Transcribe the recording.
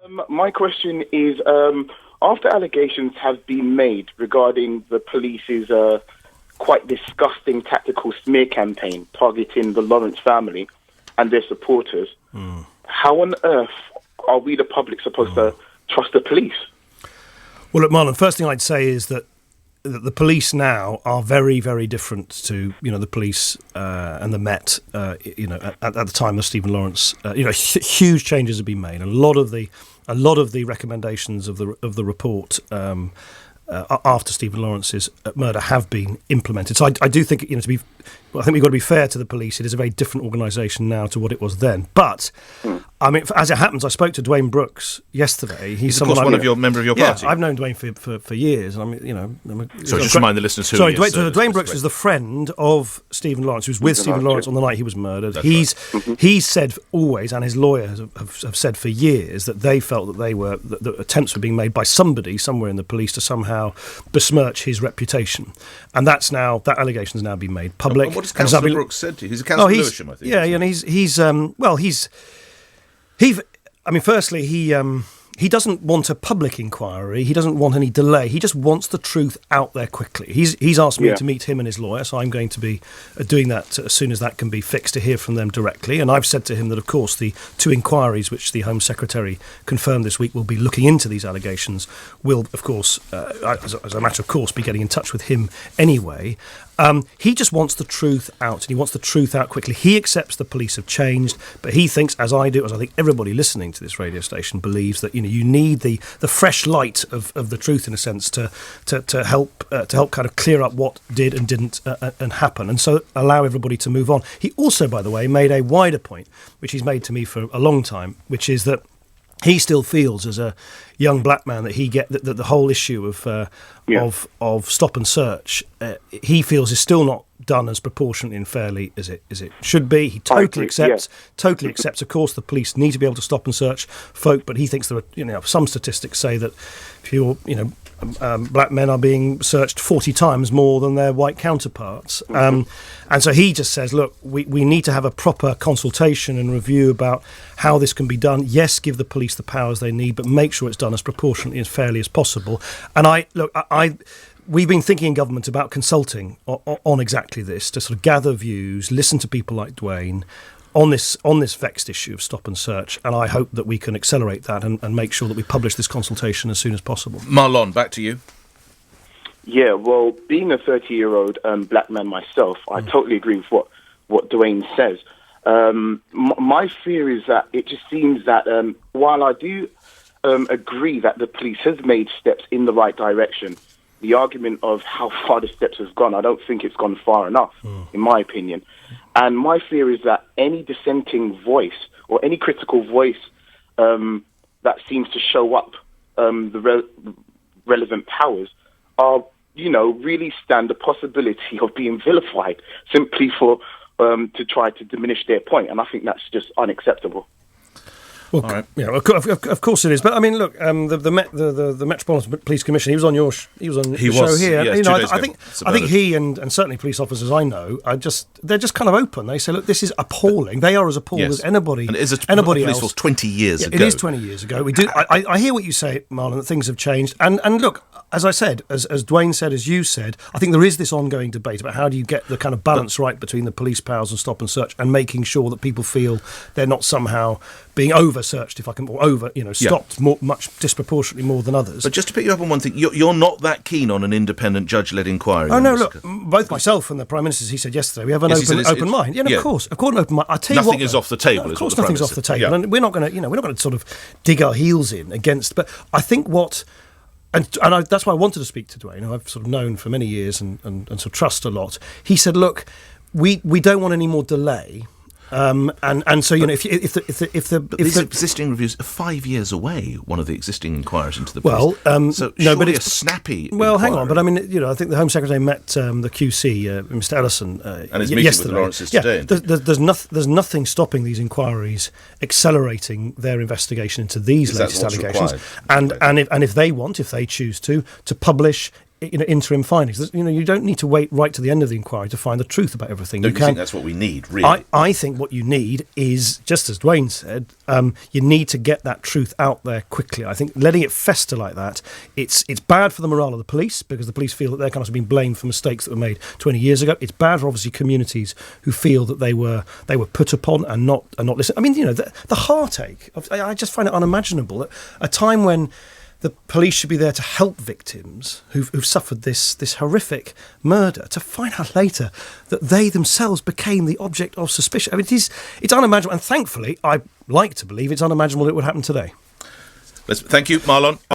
My question is, after allegations have been made regarding the police's quite disgusting tactical smear campaign targeting the Lawrence family and their supporters, how on earth are we, the public, supposed to trust the police? Well, look, Marlon, first thing I'd say is that the police now are very, very different to, the police and the Met, at the time of Stephen Lawrence. Huge changes have been made. A lot of the recommendations of the report after Stephen Lawrence's murder have been implemented. So I do think, I think we've got to be fair to the police. It is a very different organisation now to what it was then. But I mean, as it happens, I spoke to Dwayne Brooks yesterday. He's of course member of your party. Yeah, I've known Dwayne for years. I mean, so just remind the listeners who he is. Dwayne Brooks is the friend of Stephen Lawrence, who was with Stephen Lawrence on the night he was murdered. He's said always, and his lawyers have said for years, that they felt that attempts were being made by somebody somewhere in the police to somehow besmirch his reputation, and that allegation has now been made public. And what has Councillor Brooks said to you? He's a councillor Lewisham, I think. Yeah, and firstly, he doesn't want a public inquiry. He doesn't want any delay. He just wants the truth out there quickly. He's asked me to meet him and his lawyer, so I'm going to be doing that as soon as that can be fixed, to hear from them directly. And I've said to him that, of course, the two inquiries which the Home Secretary confirmed this week will be looking into these allegations will, of course, as a matter of course, be getting in touch with him anyway. He just wants the truth out, and he wants the truth out quickly. He accepts the police have changed, but he thinks, as I do, as I think everybody listening to this radio station believes, that you need the fresh light of the truth, in a sense, to help kind of clear up what did and didn't and happen, and so allow everybody to move on. He also, by the way, made a wider point, which he's made to me for a long time, which is that he still feels, as a young black man, that that the whole issue of stop and search, he feels is still not done as proportionately and fairly as it should be. He totally accepts. Of course, the police need to be able to stop and search folk, but he thinks there are some statistics say that if you're black men are being searched 40 times more than their white counterparts. And so he just says, look, we need to have a proper consultation and review about how this can be done. Yes, give the police the powers they need, but make sure it's done as proportionately and fairly as possible. And we've been thinking in government about consulting on exactly this, to sort of gather views, listen to people like Dwayne on this vexed issue of stop and search, and I hope that we can accelerate that and make sure that we publish this consultation as soon as possible. Marlon, back to you. Yeah, well, being a 30-year-old black man myself, I totally agree with what Dwayne says. My fear is that it just seems that while I do agree that the police has made steps in the right direction, the argument of how far the steps have gone, I don't think it's gone far enough, in my opinion. And my fear is that any dissenting voice or any critical voice that seems to show up the relevant powers are, really stand the possibility of being vilified simply for to try to diminish their point. And I think that's just unacceptable. Well, right. Of course it is. But I mean, look, the Metropolitan Police Commissioner, he was on the show here. Yeah, I think he and certainly police officers I know they're just kind of open. They say, look, this is appalling. They are as appalled as anybody. And it is anybody else. Police force 20 years ago. It is 20 years ago. We do. I hear what you say, Marlon, that things have changed. And look, as I said, as Dwayne said, as you said, I think there is this ongoing debate about how do you get the kind of balance right between the police powers and stop and search, and making sure that people feel they're not somehow being over-searched, stopped much disproportionately more than others. But just to pick you up on one thing, you're not that keen on an independent judge-led inquiry. Oh, no, look, both myself and the Prime Minister, he said yesterday, we have an open mind. Yeah, of course, an open mind. I tell you nothing is off the table. Of course, nothing's off the table, and we're not going to, sort of dig our heels in against. But I think that's why I wanted to speak to Dwayne, who I've sort of known for many years and sort of trust a lot. He said, look, we don't want any more delay. And so if these existing reviews are 5 years away, one of the existing inquiries into the police. But it's a snappy. Well, hang on, but I mean, I think the Home Secretary met the QC, Mr. Ellison, and his meeting yesterday. With Lawrence's today. There's nothing stopping these inquiries accelerating their investigation into these latest allegations. And if they choose to publish interim findings. You don't need to wait right to the end of the inquiry to find the truth about everything. Don't you think that's what we need, really? I think what you need is, just as Dwayne said, you need to get that truth out there quickly. I think letting it fester like that, it's bad for the morale of the police, because the police feel that they're kind of being blamed for mistakes that were made 20 years ago. It's bad for, obviously, communities who feel that they were put upon and not listened. I mean, the heartache. I just find it unimaginable at a time when the police should be there to help victims who've suffered this horrific murder, to find out later that they themselves became the object of suspicion. I mean, it's unimaginable, and thankfully, I like to believe it's unimaginable it would happen today. Thank you, Marlon.